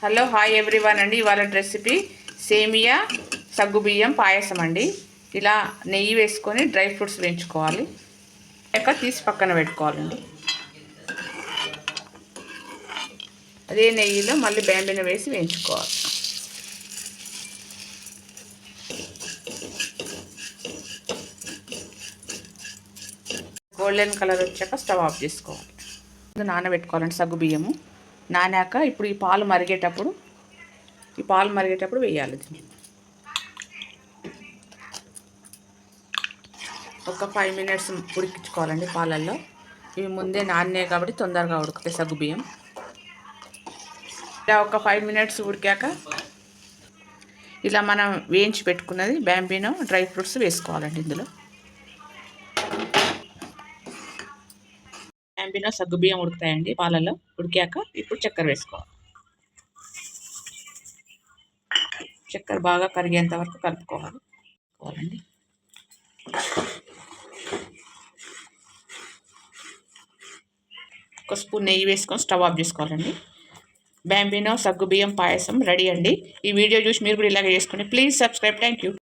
Hello hi everyone అండి. ఇవాళ recipe సేమియా సగ్గుబియ్యం పాయసం అండి. ఇలా నెయ్యి వేసుకొని డ్రై ఫ్రూట్స్ వేయించుకోవాలి. తీసి పక్కన పెట్టుకోవాలండి. అదే నెయ్యిలో మళ్ళీ బ్యాంబిన వేసి వేయించుకోవాలి. గోల్డెన్ కలర్ వచ్చాక స్టవ్ ఆఫ్ చేసుకోవాలి. నానబెట్టుకోవాలండి సగ్గుబియ్యము. నానాక ఇప్పుడు ఈ పాలు మరిగేటప్పుడు వేయాలి. ఒక 5 minutes ఉడికించుకోవాలండి పాలల్లో. ఇవి ముందే నానే కాబట్టి తొందరగా ఉడుకుతాయి సగ్గుబియ్యం. ఇలా ఒక 5 minutes ఉడికాక ఇలా మనం వేయించి పెట్టుకున్నది బ్యాంబినో డ్రై ఫ్రూట్స్ వేసుకోవాలండి. ఇందులో బ్యాంబినో సగ్గుబియ్యం ఉడుకుతాయండి పాలల్లో. ఉడికాక ఇప్పుడు చక్కెర వేసుకోవాలి. చక్కెర బాగా కరిగేంత వరకు కలుపుకోవాలండి. ఒక స్పూన్ నెయ్యి వేసుకొని స్టవ్ ఆఫ్ చేసుకోవాలండి. బ్యాంబినో సగ్గుబియ్యం పాయసం రెడీ అండి. ఈ వీడియో చూసి మీరు కూడా ఇలాగే చేసుకోండి. Please subscribe. Thank you.